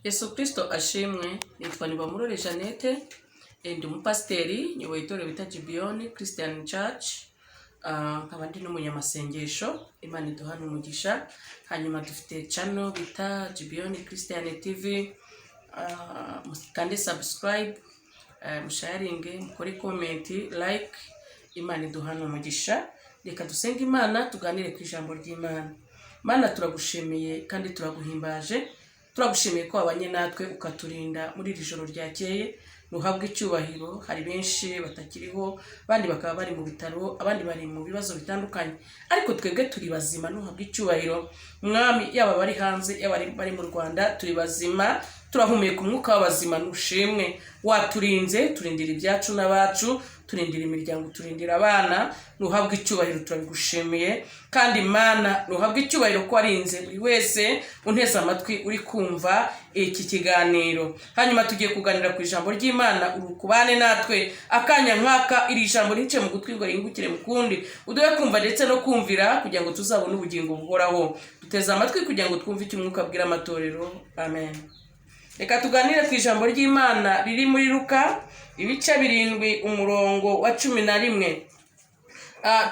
Yesu Kristo ashimwe. Nitwa Nibamurore Jeannette, ndi umupasiteri nyoboye itorero bita Gibeon Christian Church, nkaba ndi n'umunyamasengesho. Imana iduhana umugisha. Hanyuma dufite channel bita Gibeon Christian TV, kandi subscribe, musharinge, mukore comment, like. Imana iduhana umugisha. Reka dusenge Imana tuganire ku ijambo ry'Imana. Mana, turagushimiye kandi turaguhimbaje. Turagushimiye ko wabanye natwe ukaturinda muri iri joro ryakeye. Nuhabwe icyubahiro. Hari benshi batakiriho, abandi bakaba bari mu bitaro, abandi bari mu bibazo bitandukanye, ariko twebwe turi bazima. Nuhabwe icyubahiro Mwami, yaba bari hanze yaba bari mu Rwanda, turi bazima, turahumeka umwuka w'abazima. Nushimwe, waturinze, turindira ibyacu n'abacu, turindira imiryango, turindira abana. Nuhabwe icyubahiro, turabigushimiye. Kandi Mana, nuhabwe icyubahiro ko warinze buri wese unteze amatwi uri kumva iki kiganiro. Hanyuma tugiye kuganira ku ijambo ry'Imana. Urukubane natwe akanya nkaka, iri jambo rice mu gutwi ngo ringukire mu kundi, uduhe kumva ndetse no kumvira kugira ngo tuzabone ubugingo buhoraho. Duteze amatwi kugira ngo twumve icyo umwuka abwira amatorero. Amen. Reka tuganire ku ijambo ry'Imana riri muri Luka ibice 7 umurongo wa 11.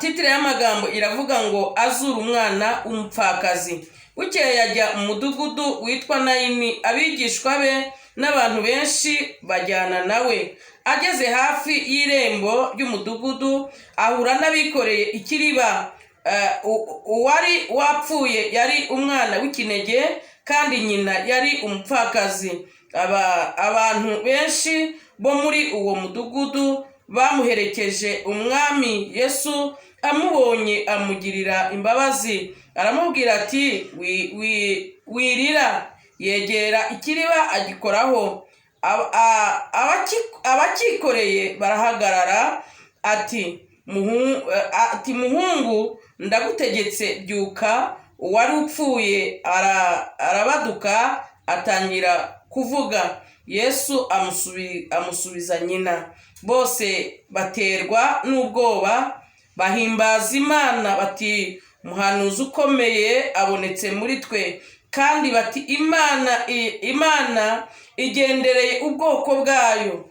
Titire y'amagambo iravuga ngo azura umwana umupfakazi. Bukeye yajya mu mudugudu witwa Nayini, abigishwa be n'abantu benshi bajyana nawe. Ageze hafi y'irembo ry'umudugudu ahura n'abikoreye ikiriba. Uwari wapfuye yari umwana w'ikinege, kandi nyina yari umupfakazi. Abantu benshi bo muri uwo mudugudu bamuherekeje. Umwami Yesu amubonye amugirira imbabazi, aramubwira ati wirira. Yegera ikiriba agikoraho. Abakikoreye barahagarara. Ati muhungu, ndagutegetse byuka. Uwari upfuye arabaduka atangira kuvuga. Yesu amusubiza nyina. Bose baterwa n'ubwoba, bahimbaza Imana bati, umuhanuzi ukomeye abonetse muri twe. Kandi bati, Imana igendereye ubwoko bwayo.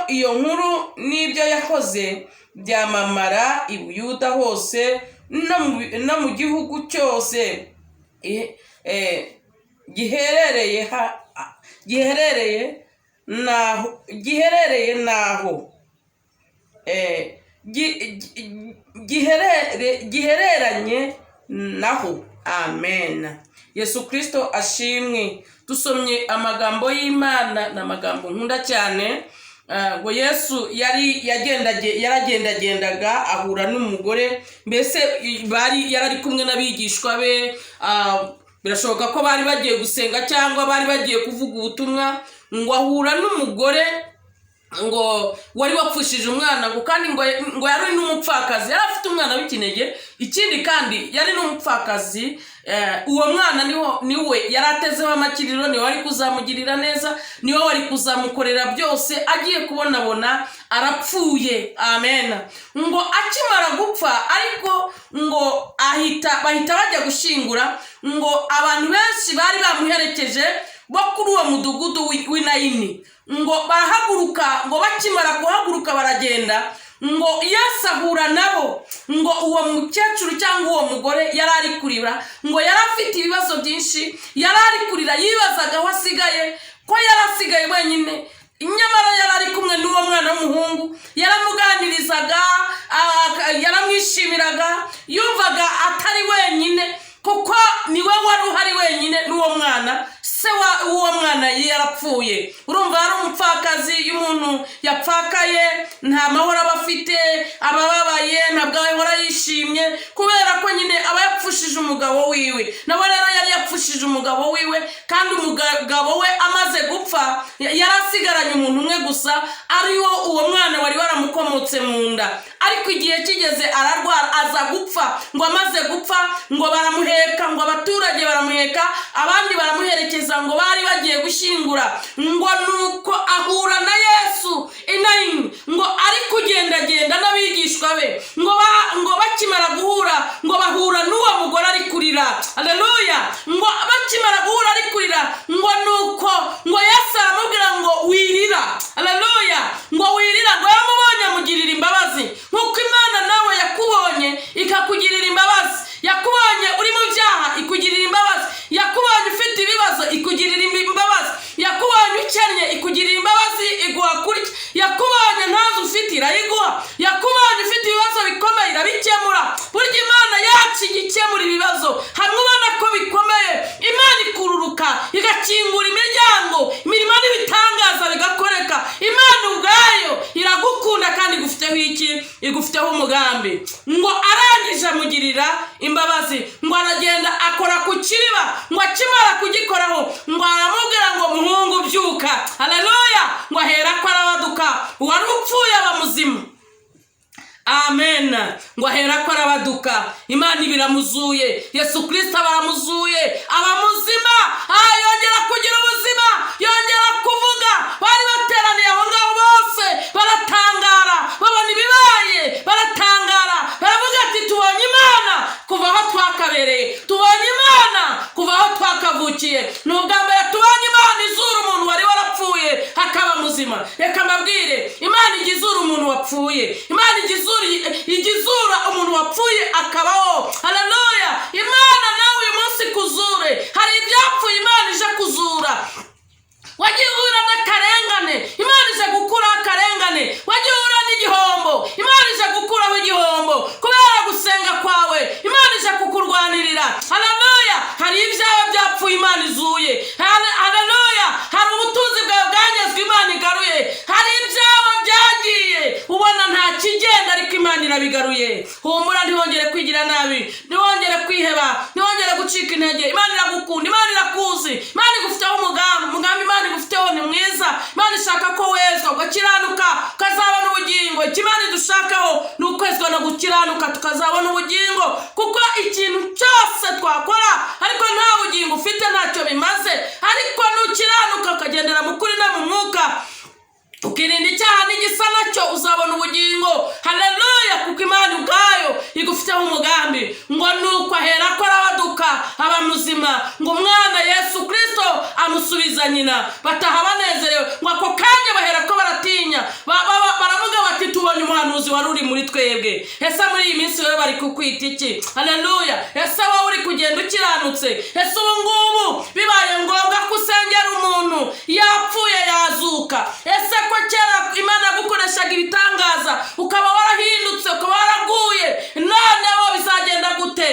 Iyo nkuru n'ibyo yakoze byamamara i Buyuda hose no mu gihugu cyose giherereye naho. Amen. Yesu Kristo ashimwe. Dusomye amagambo y'Imana, n'amagambo nkunda cyane. Ngo Yesu yaragendagendaga ahura n'umugore. Mbese yarari kumwe n'abigishwa be. Birashoboka ko bari bagiye gusenga cyangwa bari bagiye kuvuga ubutumwa. Ngo ahura n'umugore ngo wari wapfushije umwana, ngo kandi ngo yari n'umupfakazi, yari afite umwana w'ikinege. Ikindi kandi yari n'umupfakazi. Uwo mwana niwe yaratezeho amakiriro, niwe wari kuzamugirira neza, niwe wari kuzamukorera byose. Agiye kubonabona arapfuye. Amen. Ngo akimara gupfa, ariko ngo bahita bajya gushingura. Ngo abantu benshi bari bamuherekeje bo kuri uwo mudugudu w'Inayini, ngo barahaguruka. Ngo bakimara guhaguruka baragenda. Ngo Yesu ahura nabo. Ngo uwo mukecuru cyangwa uwo mugore yari ari kurira. Ngo yari afite ibibazo byinshi, yari ari kurira, yibazaga aho asigaye, ko yari asigaye wenyine. Nyamara yari ari kumwe n'uwo mwana w'umuhungu, yaramuganirizaga, yaramwishimiraga, yumvaga atari wenyine, kuko niwe wari uhari wenyine n'uwo mwana. Se uwo mwana yarapfuye. Urumva ari umupfakazi. Iyo umuntu yapfakaye nta mahoro aba afite, abababaye, ntabwo ahora yishimye, kubera ko nyine aba yapfushije umugabo wiwe. Nawe rero yari yapfushije umugabo wiwe, kandi umugabo we amaze gupfa yarasigaranye umuntu umwe gusa, ariwo uwo mwana wari waramukomotse mu nda. Ariko igihe kigeze ararwara, aza gupfa. Ngo amaze gupfa, ngo baramuheka, ngo abaturage baramuheka, abandi baramuherekeza. Ngo bari bagiye gushyingura. Ngo nuko ahura na Yesu Inayini. Ngo ari kugendagenda n'abigishwa be. Ngo bakimara guhura, ngo bahura n'uwo mugore ari kurira. Haleluya. Ngo bakimara guhura ari kurira, ngo nuko ikugirira imbabazi, yakubonye ukennye ikugirira imbabazi iguha kurya, yakubonye ntazo ufite irayiguha, yakubonye ufite ibibazo bikomeye irabikemura. Burya Imana yacu igikemura ibibazo hamwe ubona ko bikomeye, Imana ikururuka igakingura imiryango, imirimo n'ibitangaza bigakoreka. Imana ubwayo iragukunda kandi igufiteho iki? Igufiteho umugambi. Ngo arangije amugirira imbabazi, ngo aragenda akora ku kiriba, ngo akimara kugikoraho ngo aramubwira ngo muhungu byuka. Haleluya! Ngo ahera ko arabaduka, uwari upfuye aba muzima. Amen. Ngo ahera ko arabaduka, Imana ibiramuzuye, Yesu Kristo baramuzuye, aba muzima, yongera kugira ubuzima, yongera kuvuga. Bari bateraniye aho ngaho bose baratangara, babona ibibaye, baratangara, baravuga ati tubonye Imana kuva aho twakabereye, tubonye Imana kuva aho twakavukiye. Ni ubwa mbere tubonye Imana izura umuntu wari warapfuye akaba muzima. Reka mbabwire, Imana igizura umuntu wapfuye, Imana igizura umuntu wapfuye akabaho. Haleluya! Imana nawe uyu munsi kuzure, hari ibyapfuye Imana ije kuzura. Wagiye uhura n'akarengane, Imana ije gukuraho akarengane. Wagiye uhura n'igihombo, Imana ije gukuraho igihombo. Kubera gusenga kwawe Imana ije kukurwanirira. Haleluya! Hari ibyawe byapfuye Imana izuye. Haleluya! Hari ubutunzi bwawe bwanyazwe Imana igaruye. Hari ibyawe byagiye ubona nta kigenda ariko Imana irabigaruye. Humura, ntiwongere kwigira nabi, ntiwongere kwiheba, ntiwongere gucika intege. Imana iragukunda, Imana irakuzi, Imana igufiteho umugambi Imana igufiteho ni mwiza. Imana ishaka ko wezwa ugakiranuka ukazabona ubugingo. Imana idushakaho ni ukwezwa no gukiranuka tukazabona ubugingo, kuko ikintu cyose twakora ariko nta bugingo ufite ntacyo bimaze. Ariko nukiranuka ukagendera mu kuri no mu mwuka, ukirinda icyaha n'igisa nacyo, uzabona ubugingo. Haleluya! Kuko Imana ubwayo igufiteho umugambi. Ngo nuko ahera ko arabaduka aba muzima, ngo umwana Yesu Kristo amusubiza nyina, bataha banezerewe. Ngo ako kanya bahera ko baratinya, baravuga bati tubonye umuhanuzi wari uri muri twebwe. Ese muri iyi minsi wowe bari kukwita iki? Haleluya! Ese wowe uri kugenda ukiranutse? Ese ubu ngubu bibaye ngombwa ko usengera umuntu yapfuye yazuka? Ese ko kera Imana yagukoreshaga ibitangaza ukaba warahindutse, ukaba waraguye, noneho bizagenda gute?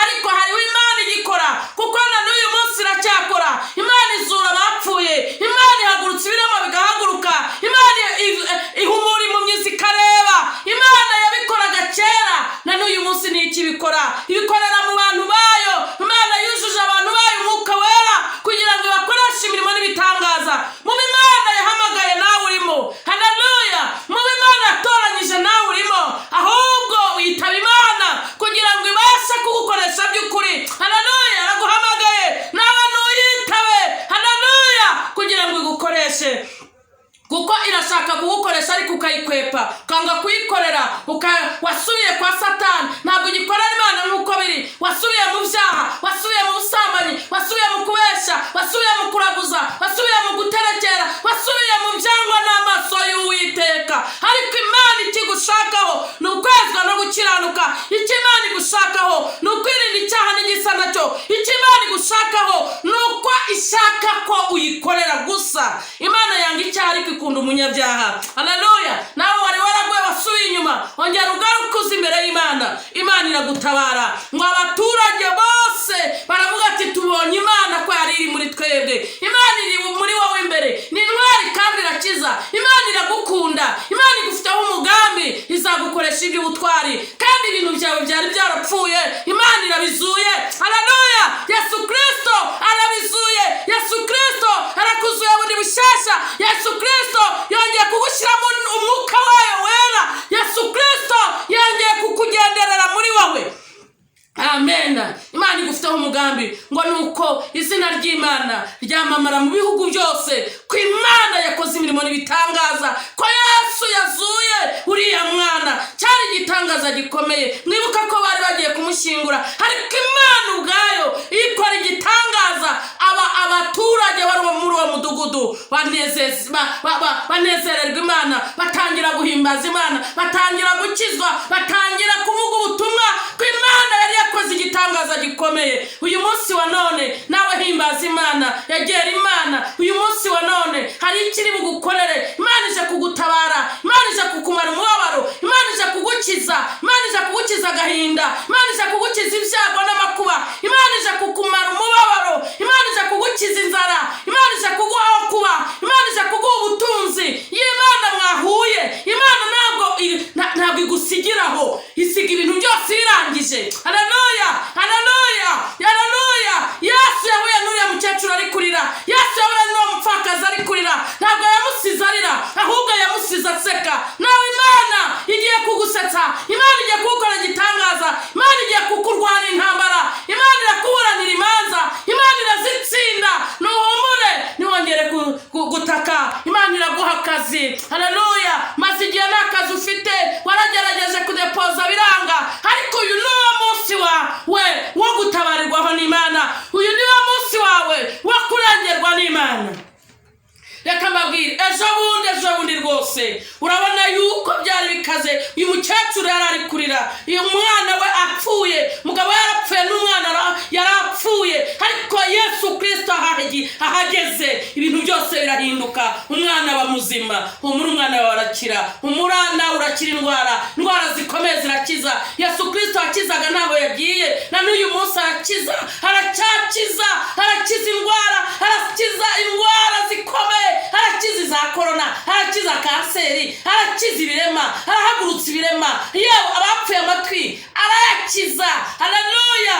Ariko hariho Imana igikora, kuko na n'uyu munsi iracyakora. Imana izura abapfuye, Imana ihagurutsa ibirema bigahaguruka, Imana ihumura impumyi zikareba. Imana yabikoraga kera, na n'uyu munsi ni iki ibikora? Ibikorera mu bantu bayo. Imana yujuje abantu bayo umwuka wera kugira ngo bakoreshe imirimo n'ibitangaza. Mu Imana yahamagaye nawe urimo. Haleluya! Mu Imana yatoranyije nawe urimo, ahubwo witaba Imana kugira ngo ibashe kugukoresha by'ukuri. Haleluya! Araguhamagaye nawe nuyitabe. Haleluya! Kugira ngo igukoreshe, kuko irashaka kugukoresha ariko ukayikwepa, ukanga kuyikorera, wasubiye kwa Satani. Ntabwo ugikorera Imana nk'uko biri. Wasubiye mu byaha, wasubiye mu busambanyi, wasubiye mu kubesha, wasubiye mu kuraguza, wasubiye mu guterekera, wasubiye mu byangwa n'amaso y'Uwiteka. Ariko Imana ikigushakaho ni ukwezwa no gukiranuka. Icyo Imana igushakaho ni ukwirinda icyaha n'igisa nacyo. Icyo Imana igushakaho ni uko ishaka ko uyikorera gusa. Imana yanga icyaha ariko ikunda umunyabyaha. Haleluya! Nawe wari waraguye wasubiye inyuma, ongera ugaruke uze imbere y'Imana. Imana iragutabara. Ngo abaturage bose baravuga ati tubonye Imana ko yari iri muri twebwe. Imana iri muri wowe imbere, ni intwari kandi irakiza. Imana iragukunda, Imana igufiteho umugambi, izagukoresha iby'ubutwari, kandi ibintu byawe byari byarapfuye Imana irabizuye. Haleluya! Yesu Kristo arabizuye. Yesu Kristo arakuzuye bundi bushasha. Yesu Kristo yongeye kugushyiramo umwuka wayo wera. Yesu Kristo yongeye kukugenderera muri wowe. Amen. Imana igufiteho umugambi. Ngo nuko izina ry'Imana ryamamara mu bihugu byose, ko Imana yakoze imirimo n'ibitangaza, ko Yesu yazuye uriya mwana. Cyari igitangaza gikomeye. Mwibuka ko bari bagiye kumushyingura, ariko Imana ubwayo ikora igitangaza. Abaturage bari muri uwo mudugudu nzu banezererwa Imana, batangira guhimbaza Imana, batangira gukizwa, batangira kuvuga ubutumwa ko Imana yari yakoze igitangaza gikomeye. Uyu munsi wa none nawe himbaza Imana, yegera Imana. Uyu munsi wa none hari ikiri bugukorere. Imana ije kugutabara, Imana ije kukumara umubabaro, Imana ije kugukiza, Imana ije kugukiza agahinda, Imana ije kugukiza ibyago n'amakuba, Imana ije kukumara umubabaro, Imana ije kugukiza inzara, Imana ije kuguha kuba, Imana ije kuguha ubutunzi. Imana mwahuye, Imana ntabwo igusigiraho, isiga ibintu byose irangije. Haleluya, haleluya, haleluya. Yesu yahuye n'uriya mukecuru ari kurira, Yesu yahuye n'uwo mupfakazi ari kurira, ntabwo yamusize arira, ahubwo yamusize aseka. Nawe Imana igiye kugusetsa, Imana igiye kugukora igitangaza, Imana igiye kukurwana intambara, Imana irakuburanira imanza, Imana irazitsinda. Nuhumure, ntiwongere gutaka, Imana iraguha akazi. Haleluya. Maze igihe nta kazi ufite, waragerageje kudepoza biranga, ariko uyu ni wo munsi wawe wo gutabarirwaho n'Imana. Uyu ni wo munsi wawe wo kurengerwa n'Imana. Reka mbabwire, ejo bundi rwose urabona yuko byari bikaze. Uyu mukecuru yari ari kurira, uyu mwana we apfuye, mugabo yarapfuye n'umwana yarapfuye, ariko Yesu Kristo ahageze ibintu byose birahinduka. Umwana aba muzima, umwana wawe arakira, umurana urakira indwara zikomeye zirakiza. Yesu Kristo akizaga ntabwo yagiye, na n'uyu munsi arakiza, aracyakiza, arakiza indwara zikomeye, arakiza za korona, arakiza kanseri, arakiza ibirema, arahagurutsa ibirema, yewe abapfuye amatwi arayakiza. Haleluya.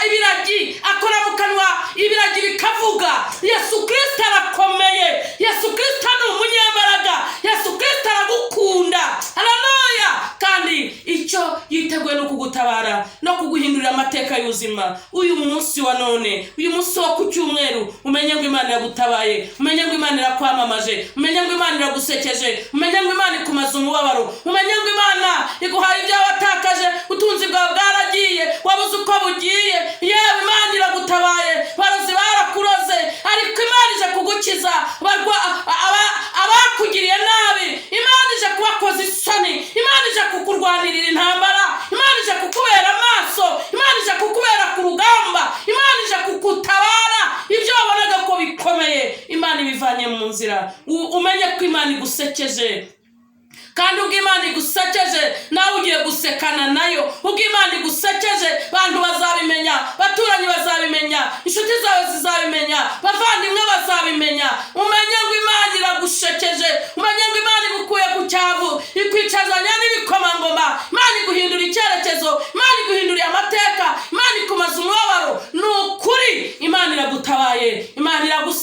Ibiragi akora mu kanwa, ibiragi bikavuga. Yesu Kristo arakomeye, Yesu Kristo ni umunyembaraga, Yesu Kristo aragukunda. Haleluya. Kandi icyo yiteguye no kugutabara no kuguhindurira amateka y'ubuzima. Uyu munsi wa none, uyu munsi wo ku cyumweru, umenye ngo Imana yagutabaye, umenye ngo Imana irakwamamaje, umenye ngo Imana iragusekeje, umenye ngo Imana ikumaza umubabaro, umenye ngo Imana iguhaye ibyo watakaje, utunzi bwawe bwaragiye, wabuze uko bugiye. Yewe Imana iragutabaye, barozi barakuroze, ariko Imana ije kugukiza. Abakugiriye nabi, Imana ije kubakoza isoni, Imana ije kukurwanirira intambara, Imana ije kukubera amaso, Imana ije kukubera ku rugamba, Imana ije kukutabara. Ibyo wabonaga ko bikomeye, Imana ibivanye mu nzira. Umenye ko Imana igusekeje, kandi ubwo Imana igusekeje nawe ugiye gusekana nayo. Ubwo Imana igusekeje abantu bazabimenya, baturanyi bazabimenya, inshuti zawe zizabimenya, bavandimwe bazabimenya. Umenye ngo Imana iragushekeje, umenye ngo Imana igukuye ku cyavu, ikwicazanya n'ibikomangoma, Imana iguhindura icyerekezo, Imana iguhinduriye